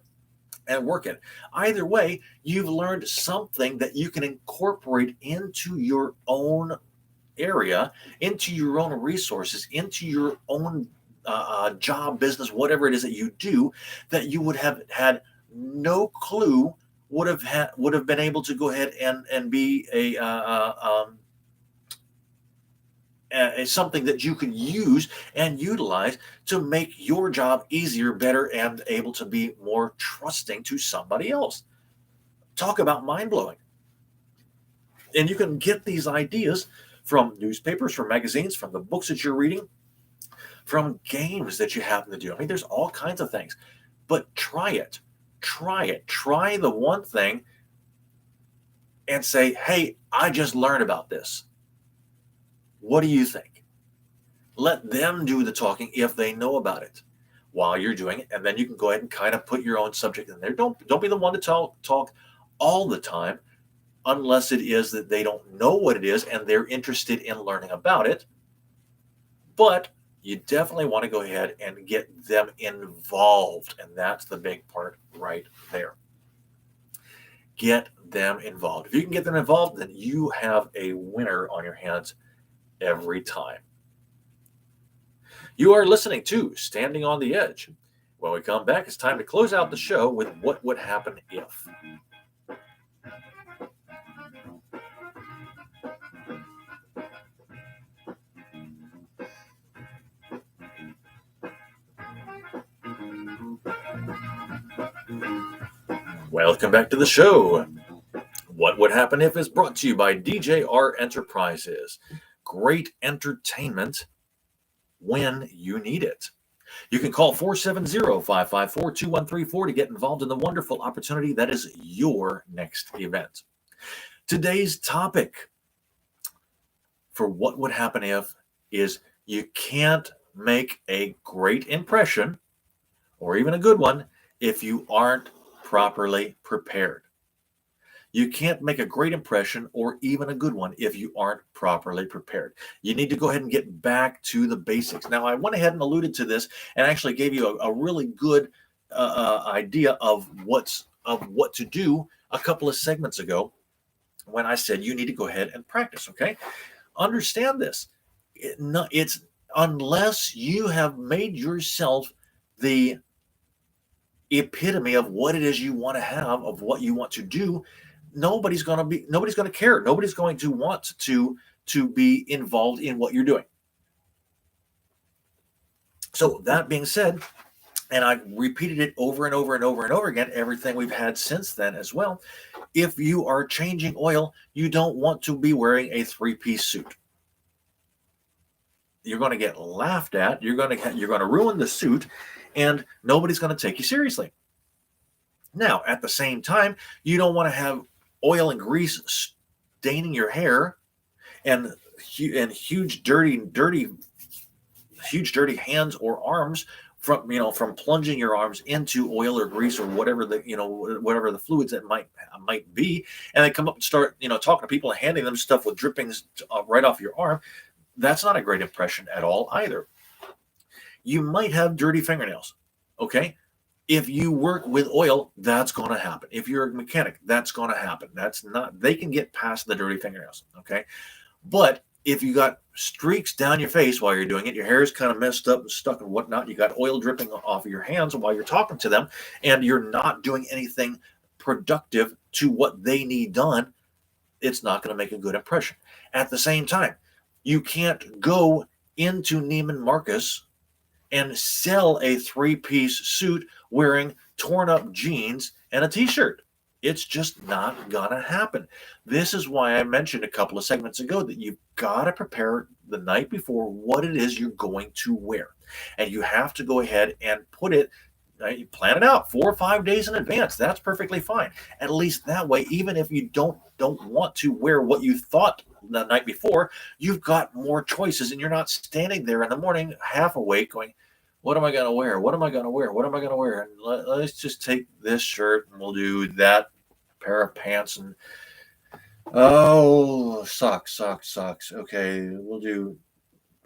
[SPEAKER 1] and work it. Either way, you've learned something that you can incorporate into your own area, into your own resources, into your own job, business, whatever it is that you do, that you would have had no clue would have been able to go ahead and be something that you could use and utilize to make your job easier, better, and able to be more trusting to somebody else. Talk about mind-blowing. And you can get these ideas from newspapers, from magazines, from the books that you're reading, from games that you happen to do. I mean, there's all kinds of things. But try it. Try the one thing and say, hey, I just learned about this. What do you think? Let them do the talking if they know about it while you're doing it. And then you can go ahead and kind of put your own subject in there. Don't be the one to talk all the time, unless it is that they don't know what it is and they're interested in learning about it. But you definitely want to go ahead and get them involved. And that's the big part right there. Get them involved. If you can get them involved, then you have a winner on your hands every time. You are listening to Standing on the Edge. When we come back, it's time to close out the show with What Would Happen If. Welcome back to the show. What Would Happen If is brought to you by DJR Enterprises. Great entertainment when you need it. You can call 470-554-2134 to get involved in the wonderful opportunity that is your next event. Today's topic for What Would Happen If is you can't make a great impression, or even a good one, if you aren't properly prepared. You can't make a great impression or even a good one if you aren't properly prepared. You need to go ahead and get back to the basics. Now, I went ahead and alluded to this and actually gave you a really good idea of what to do a couple of segments ago when I said you need to go ahead and practice, okay? Understand this. It's unless you have made yourself the epitome of what it is you want to have, of what you want to do, nobody's going to care. Nobody's going to want to be involved in what you're doing. So that being said, and I repeated it over and over and over and over again, everything we've had since then as well. If you are changing oil, you don't want to be wearing a 3-piece suit. You're going to get laughed at. You're going to ruin the suit, and nobody's going to take you seriously. Now, at the same time, you don't want to have oil and grease staining your hair and huge dirty hands or arms from plunging your arms into oil or grease or whatever the fluids that might be, and they come up and start talking to people and handing them stuff with drippings right off your arm. That's not a great impression at all either. You might have dirty fingernails. Okay, if you work with oil, that's going to happen. If you're a mechanic, that's going to happen. They can get past the dirty fingernails. Okay, but if you got streaks down your face while you're doing it, your hair is kind of messed up and stuck and whatnot, you got oil dripping off of your hands while you're talking to them, and you're not doing anything productive to what they need done, it's not going to make a good impression. At the same time, you can't go into Neiman Marcus and sell a 3-piece suit wearing torn up jeans and a t-shirt. It's just not gonna happen. This is why I mentioned a couple of segments ago that you've got to prepare the night before what it is you're going to wear. And you have to go ahead and you plan it out 4 or 5 days in advance. That's perfectly fine. At least that way, even if you don't want to wear what you thought the night before, you've got more choices, and you're not standing there in the morning half awake going, what am I going to wear? What am I going to wear? What am I going to wear? And let's just take this shirt and we'll do that pair of pants and socks. Okay, we'll do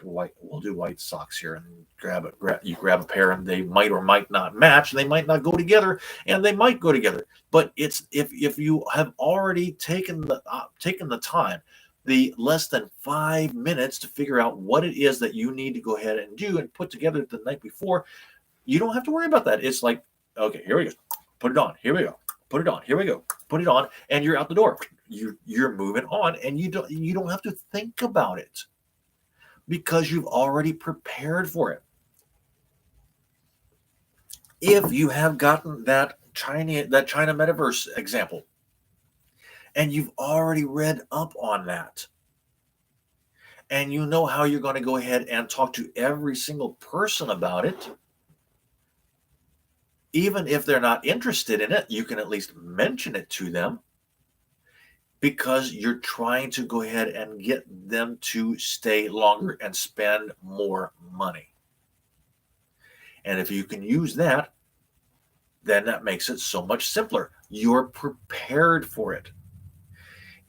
[SPEAKER 1] white socks here, and grab a pair, and they might or might not match, and they might not go together, and they might go together. But it's if you have already taken the time, the less than 5 minutes to figure out what it is that you need to go ahead and do and put together the night before, you don't have to worry about that. It's like, okay, here we go. Put it on. Here we go. Put it on. Here we go. Put it on, and you're out the door. You're moving on, and you don't have to think about it because you've already prepared for it. If you have gotten that China metaverse example, and you've already read up on that, and you know how you're going to go ahead and talk to every single person about it, even if they're not interested in it, you can at least mention it to them, because you're trying to go ahead and get them to stay longer and spend more money. And if you can use that, then that makes it so much simpler. You're prepared for it.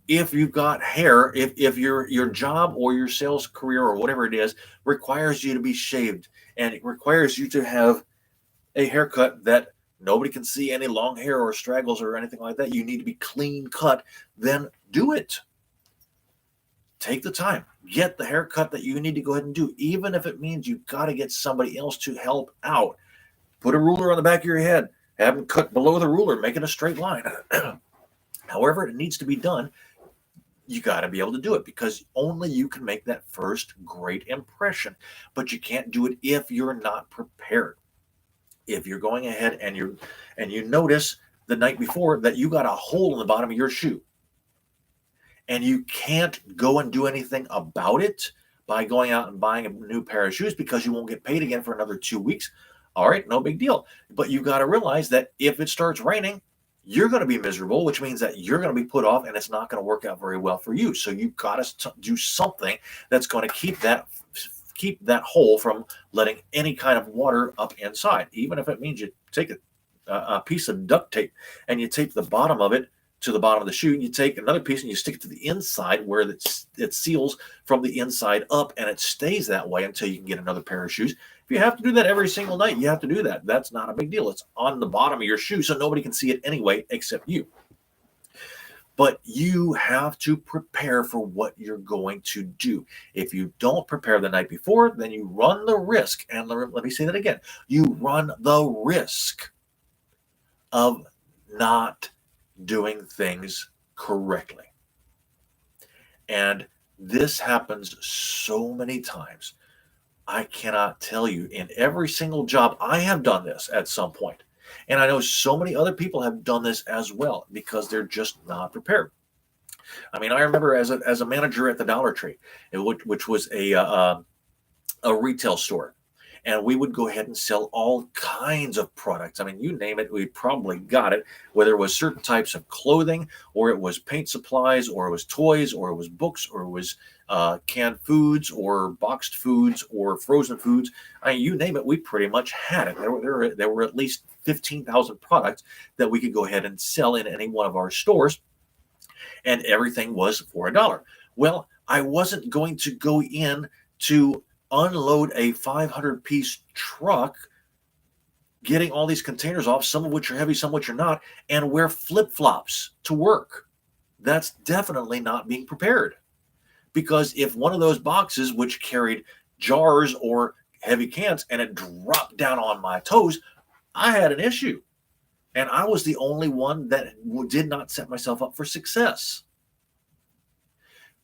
[SPEAKER 1] If you've got hair, if your job or your sales career or whatever it is requires you to be shaved, and it requires you to have a haircut that nobody can see any long hair or straggles or anything like that, you need to be clean cut, then do it. Take the time. Get the haircut that you need to go ahead and do, even if it means you've got to get somebody else to help out. Put a ruler on the back of your head. Have them cut below the ruler, make it a straight line. However it needs to be done, you got to be able to do it, because only you can make that first great impression. But you can't do it if you're not prepared. If you're going ahead and you notice the night before that you got a hole in the bottom of your shoe, and you can't go and do anything about it by going out and buying a new pair of shoes because you won't get paid again for another 2 weeks, all right, no big deal. But you got to realize that if it starts raining, you're going to be miserable, which means that you're going to be put off, and it's not going to work out very well for you. So you've got to do something that's going to keep that hole from letting any kind of water up inside, even if it means you take a piece of duct tape and you tape the bottom of it to the bottom of the shoe, and you take another piece and you stick it to the inside where it seals from the inside up, and it stays that way until you can get another pair of shoes. If you have to do that every single night, you have to do that. That's not a big deal. It's on the bottom of your shoe, so nobody can see it anyway except you. But you have to prepare for what you're going to do. If you don't prepare the night before, then you run the risk, and let me say that again, you run the risk of not doing things correctly. And this happens so many times. I cannot tell you, in every single job, I have done this at some point. And I know so many other people have done this as well, because they're just not prepared. I mean, I remember as a manager at the Dollar Tree, which was a retail store. and we would go ahead and sell all kinds of products. I mean, you name it, we probably got it, whether it was certain types of clothing, or it was paint supplies, or it was toys, or it was books, or it was canned foods, or boxed foods, or frozen foods. I mean, you name it, we pretty much had it. There were at least 15,000 products that we could go ahead and sell in any one of our stores, and everything was for $1. Well, I wasn't going to go in to unload a 500-piece truck, getting all these containers off, some of which are heavy, some of which are not, and wear flip-flops to work. That's definitely not being prepared. Because if one of those boxes, which carried jars or heavy cans, and it dropped down on my toes, I had an issue. And I was the only one that did not set myself up for success.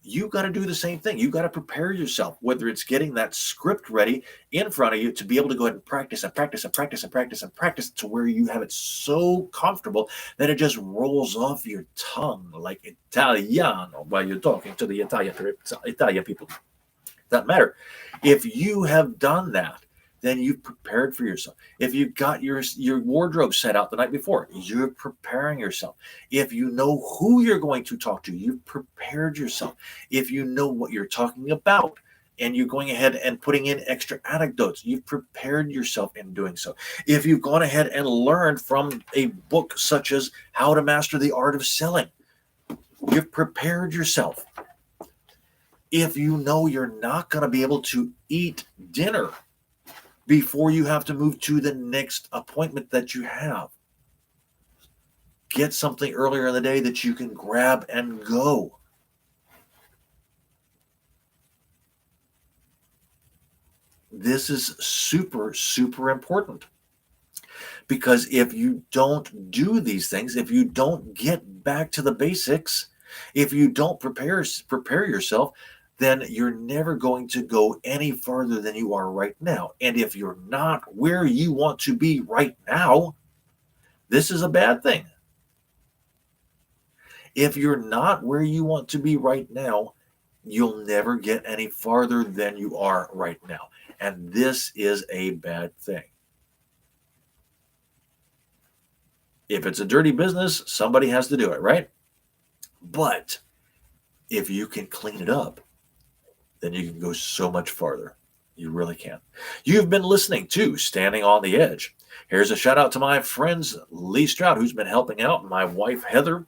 [SPEAKER 1] You got to do the same thing. You got to prepare yourself, whether it's getting that script ready in front of you to be able to go ahead and practice and practice and practice and practice and practice to where you have it so comfortable that it just rolls off your tongue like Italiano while you're talking to the Italian people. Doesn't matter. If you have done that, then you've prepared for yourself. If you've got your wardrobe set out the night before, you're preparing yourself. If you know who you're going to talk to, you've prepared yourself. If you know what you're talking about and you're going ahead and putting in extra anecdotes, you've prepared yourself in doing so. If you've gone ahead and learned from a book such as How to Master the Art of Selling, you've prepared yourself. If you know you're not going to be able to eat dinner before you have to move to the next appointment that you have, get something earlier in the day that you can grab and go. This is super, super important. Because if you don't do these things, if you don't get back to the basics, if you don't prepare yourself, then you're never going to go any further than you are right now. And if you're not where you want to be right now, this is a bad thing. If you're not where you want to be right now, you'll never get any farther than you are right now. And this is a bad thing. If it's a dirty business, somebody has to do it, right? But if you can clean it up, then you can go so much farther. You really can. You've been listening to Standing on the Edge. Here's a shout out to my friends Lee Stroud, who's been helping out, my wife Heather,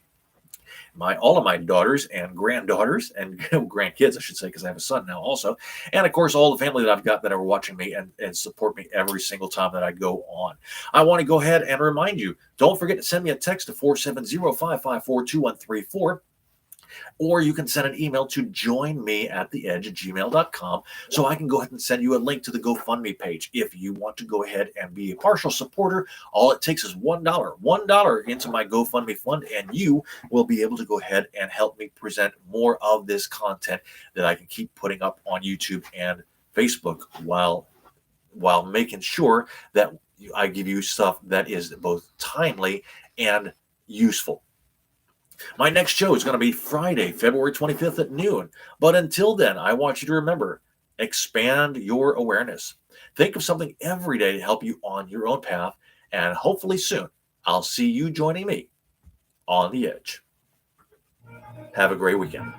[SPEAKER 1] all of my daughters and granddaughters and grandkids, I should say, because I have a son now also, and of course all the family that I've got that are watching me and support me every single time that I go on. I want to go ahead and remind you, don't forget to send me a text to 470-554-2134. Or you can send an email to joinmeattheedge@gmail.com so I can go ahead and send you a link to the GoFundMe page. If you want to go ahead and be a partial supporter, all it takes is $1 into my GoFundMe fund, and you will be able to go ahead and help me present more of this content that I can keep putting up on YouTube and Facebook while making sure that I give you stuff that is both timely and useful. My next show is going to be Friday, February 25th at noon. But until then, I want you to remember, expand your awareness. Think of something every day to help you on your own path. And hopefully soon, I'll see you joining me on the edge. Have a great weekend.